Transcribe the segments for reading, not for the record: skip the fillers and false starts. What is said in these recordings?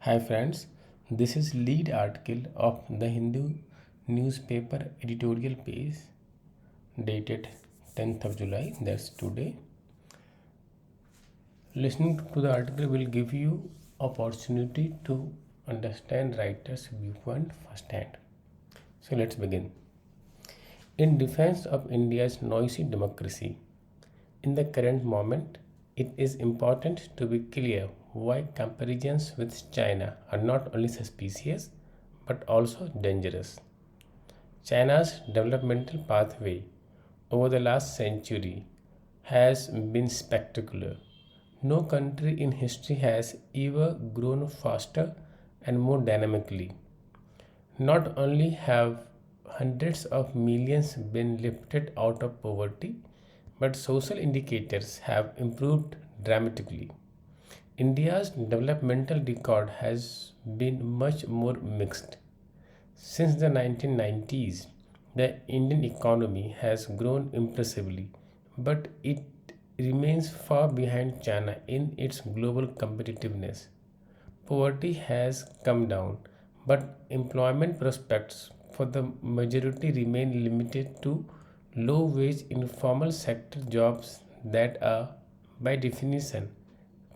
Hi friends, this is lead article of the Hindu newspaper editorial page dated 10th of July, that's today. Listening to the article will give you opportunity to understand writer's viewpoint firsthand. So let's begin. In defense of India's noisy democracy, in the current moment, it is important to be clear why comparisons with China are not only suspicious but also dangerous. China's developmental pathway over the last century has been spectacular. No country in history has ever grown faster and more dynamically. Not only have hundreds of millions been lifted out of poverty, but social indicators have improved dramatically. India's developmental record has been much more mixed. Since the 1990s, the Indian economy has grown impressively, but it remains far behind China in its global competitiveness. Poverty has come down, but employment prospects for the majority remain limited to low wage informal sector jobs that are, by definition,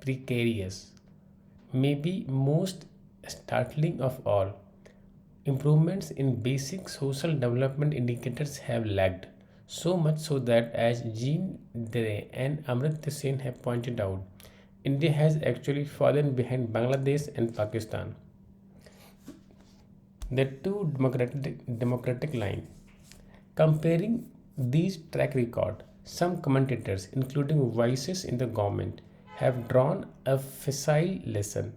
precarious. Maybe most startling of all, improvements in basic social development indicators have lagged, so much so that, as Jean Dere and Amrit Sen have pointed out, India has actually fallen behind Bangladesh and Pakistan. The two democratic line. Comparing these track record, some commentators, including voices in the government, have drawn a facile lesson.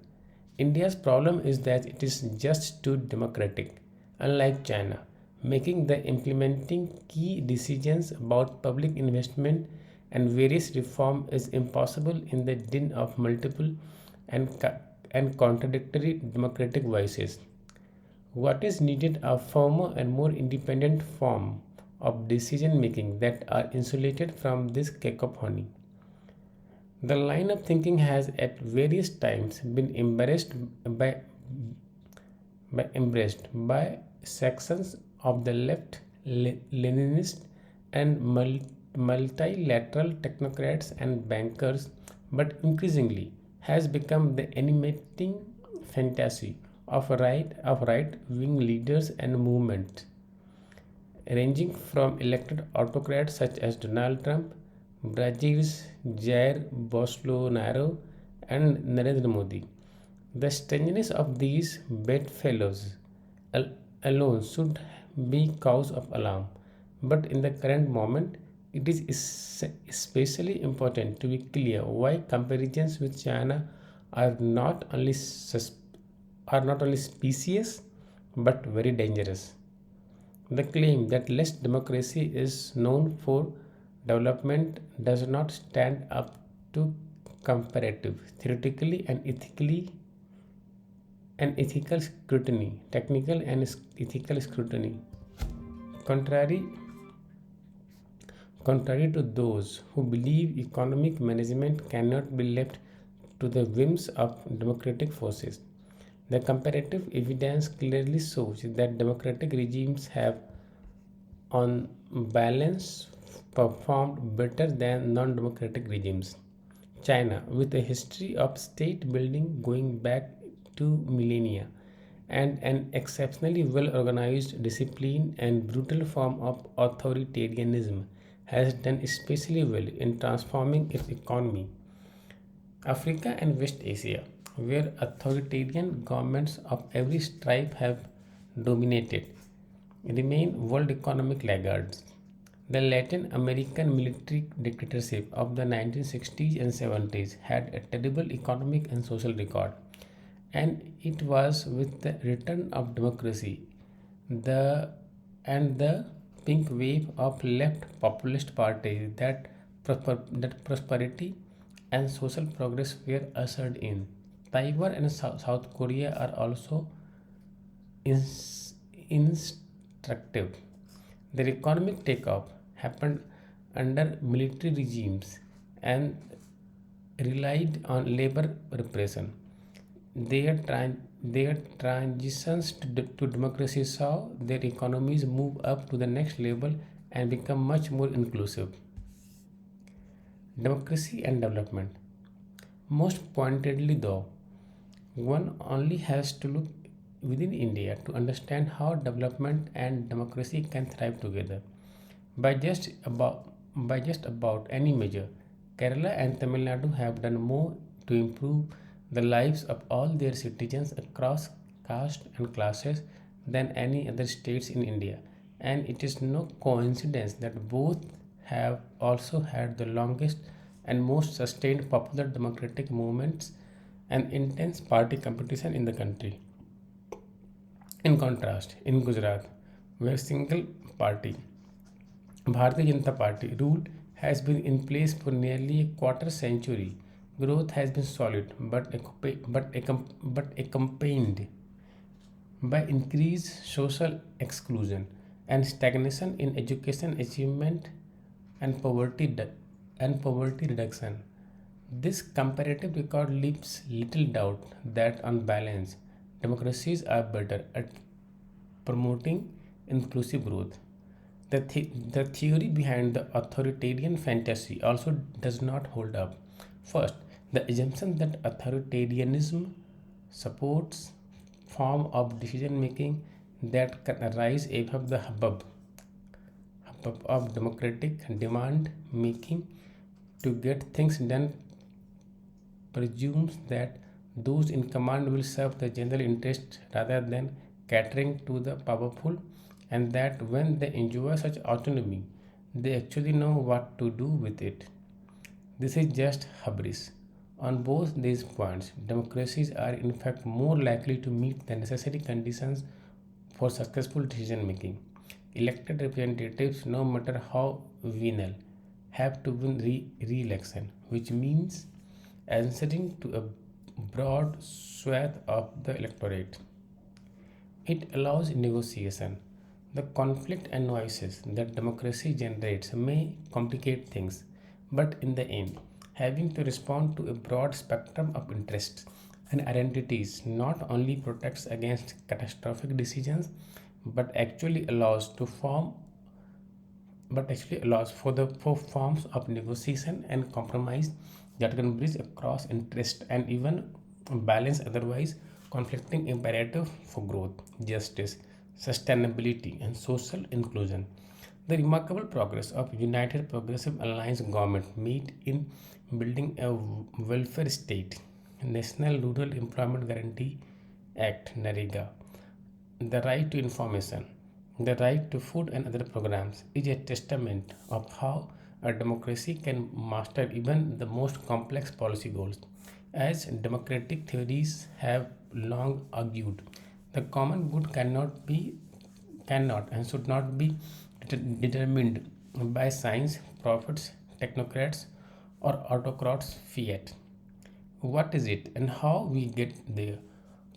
India's problem is that it is just too democratic, unlike China, making the implementing key decisions about public investment and various reform is impossible in the din of multiple and, and contradictory democratic voices. What is needed are firmer and more independent form of decision making that are insulated from this cacophony. The line of thinking has at various times been by, embraced by sections of the left, Leninist, and multilateral technocrats and bankers, but increasingly has become the animating fantasy of right wing leaders and movements, ranging from elected autocrats such as Donald Trump, Brazil's Jair Bolsonaro, and Narendra Modi. The strangeness of these bedfellows alone should be cause of alarm, but in the current moment, it is especially important to be clear why comparisons with China are not only specious but very dangerous. The claim that less democracy is known for development does not stand up to comparative, theoretically and ethical scrutiny, technical and ethical scrutiny. Contrary, contrary to those who believe economic management cannot be left to the whims of democratic forces, the comparative evidence clearly shows that democratic regimes have, on balance, performed better than non democratic regimes. China, with a history of state building going back two millennia and an exceptionally well organized, disciplined, and brutal form of authoritarianism, has done especially well in transforming its economy. Africa and West Asia, where authoritarian governments of every stripe have dominated, remain world economic laggards. The Latin American military dictatorship of the 1960s and 70s had a terrible economic and social record, and it was with the return of democracy the the pink wave of left populist parties that prosperity and social progress were ushered in. Taiwan and South Korea are also instructive. Their economic takeoff happened under military regimes and relied on labor repression. their transitions to democracy saw their economies move up to the next level and become much more inclusive. Democracy and development. Most pointedly, though, one only has to look within India to understand how development and democracy can thrive together. By just about by just about any measure, Kerala and Tamil Nadu have done more to improve the lives of all their citizens across caste and classes than any other states in India. And it is no coincidence that both have also had the longest and most sustained popular democratic movements and intense party competition in the country. In contrast, in Gujarat, where single party Bharatiya Janata Party rule has been in place for nearly a quarter century. Growth has been solid but accompanied by increased social exclusion and stagnation in education achievement and poverty reduction. This comparative record leaves little doubt that on balance, democracies are better at promoting inclusive growth. The theory behind the authoritarian fantasy also does not hold up. First, the assumption that authoritarianism supports form of decision making that can arise above the hubbub of democratic demand making to get things done presumes that those in command will serve the general interest rather than catering to the powerful, and that when they enjoy such autonomy, they actually know what to do with it. This is just hubris. On both these points, democracies are in fact more likely to meet the necessary conditions for successful decision making. Elected representatives, no matter how venal, have to win re-election, which means answering to a broad swath of the electorate. It allows negotiation. The conflict and noises that democracy generates may complicate things, but in the end, having to respond to a broad spectrum of interests and identities not only protects against catastrophic decisions but actually allows to form but actually allows for forms of negotiation and compromise that can bridge across interest and even balance otherwise conflicting imperative for growth, justice, sustainability, and social inclusion. The remarkable progress of United Progressive Alliance government made in building a welfare state, National Rural Employment Guarantee Act (NREGA), the right to information, the right to food and other programs is a testament of how a democracy can master even the most complex policy goals. As democratic theories have long argued, the common good cannot and should not be determined by science, prophets, technocrats, or autocrats' fiat. What is it and how we get there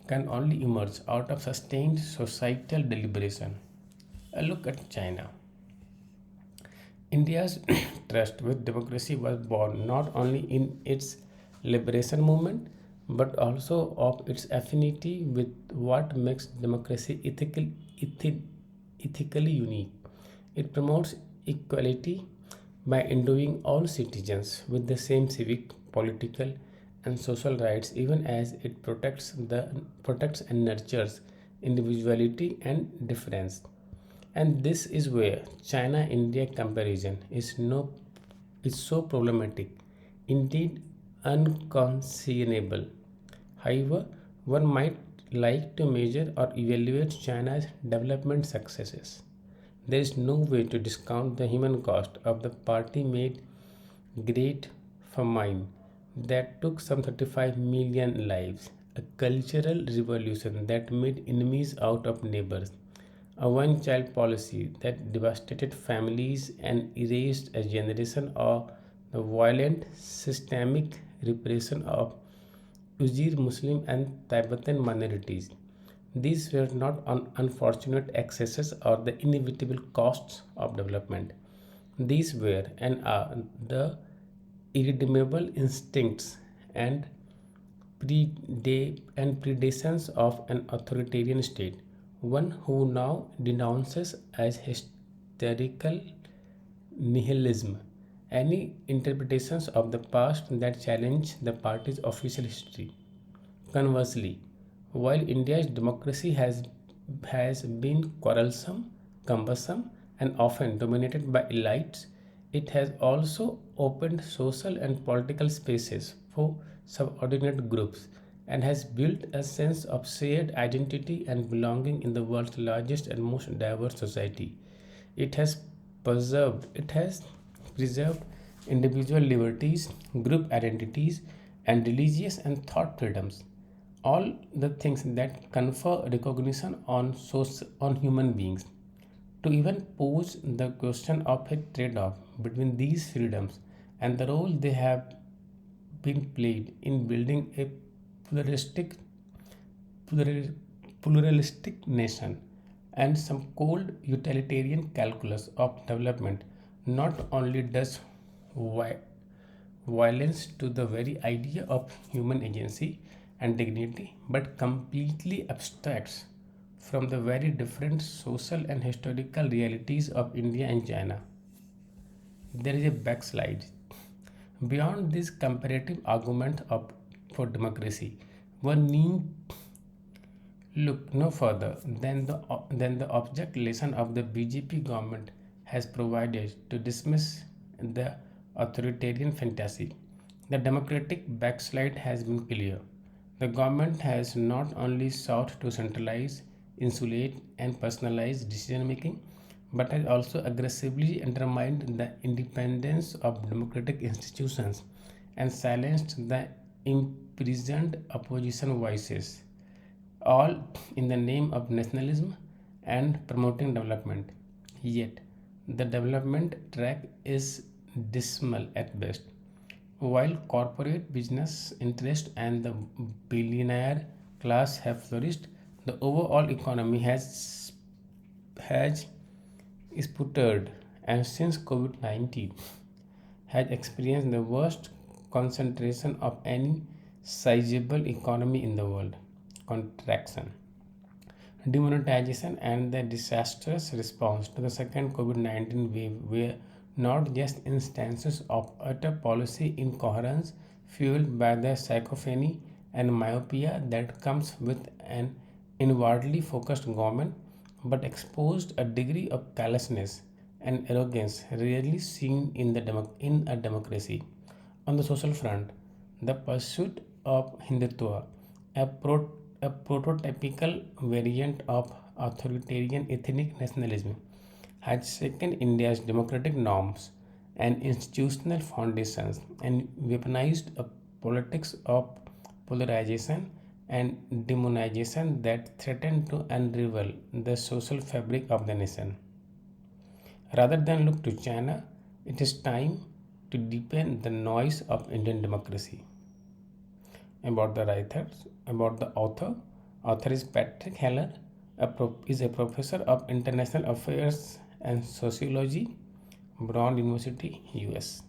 can only emerge out of sustained societal deliberation. A look at China. India's trust with democracy was born not only in its liberation movement but also of its affinity with what makes democracy ethically unique. It promotes equality by endowing all citizens with the same civic, political, and social rights, even as it protects and nurtures individuality and difference. And this is where China India comparison is so problematic, indeed unconscionable. However, one might like to measure or evaluate China's development successes. There is no way to discount the human cost of the party made Great Famine that took some 35 million lives, a cultural revolution that made enemies out of neighbors, a one child policy that devastated families and erased a generation, or the violent systemic repression of Uyghur Muslim and Tibetan minorities. These were not unfortunate excesses or the inevitable costs of development. These were and are the irredeemable instincts and predations of an authoritarian state, one who now denounces as hysterical nihilism any interpretations of the past that challenge the party's official history. Conversely, while India's democracy has been quarrelsome, cumbersome, and often dominated by elites, it has also opened social and political spaces for subordinate groups and has built a sense of shared identity and belonging in the world's largest and most diverse society. It has preserved individual liberties, group identities, and religious and thought freedoms, all the things that confer recognition on human beings. To even pose the question of a trade-off between these freedoms and the role they have been played in building a pluralistic plural- pluralistic nation, and some cold utilitarian calculus of development not only does vi- violence to the very idea of human agency and dignity but completely abstracts from the very different social and historical realities of India and China. There is a backslide. Beyond this comparative argument for democracy, one need look no further than the object lesson of the BJP government has provided to dismiss the authoritarian fantasy. The democratic backslide has been clear. The government has not only sought to centralize, insulate, and personalize decision making, but has also aggressively undermined the independence of democratic institutions and silenced the imprisoned opposition voices, all in the name of nationalism and promoting development. Yet, the development track is dismal at best. While corporate business interests and the billionaire class have flourished, the overall economy has sputtered, and since COVID-19 has experienced the worst concentration of any sizable economy in the world contraction, demonetization, and the disastrous response to the second COVID 19 wave were not just instances of utter policy incoherence fueled by the cacophony and myopia that comes with an inwardly focused government, but exposed a degree of callousness and arrogance rarely seen in a democracy. On the social front, the pursuit of Hindutva, a, a prototypical variant of authoritarian ethnic nationalism, has shaken India's democratic norms and institutional foundations and weaponized a politics of polarization and demonization that threaten to unravel the social fabric of the nation. Rather than look to China, it is time to deepen the noise of Indian democracy. About the author is Patrick Heller, is a professor of international affairs and sociology, Brown University, US.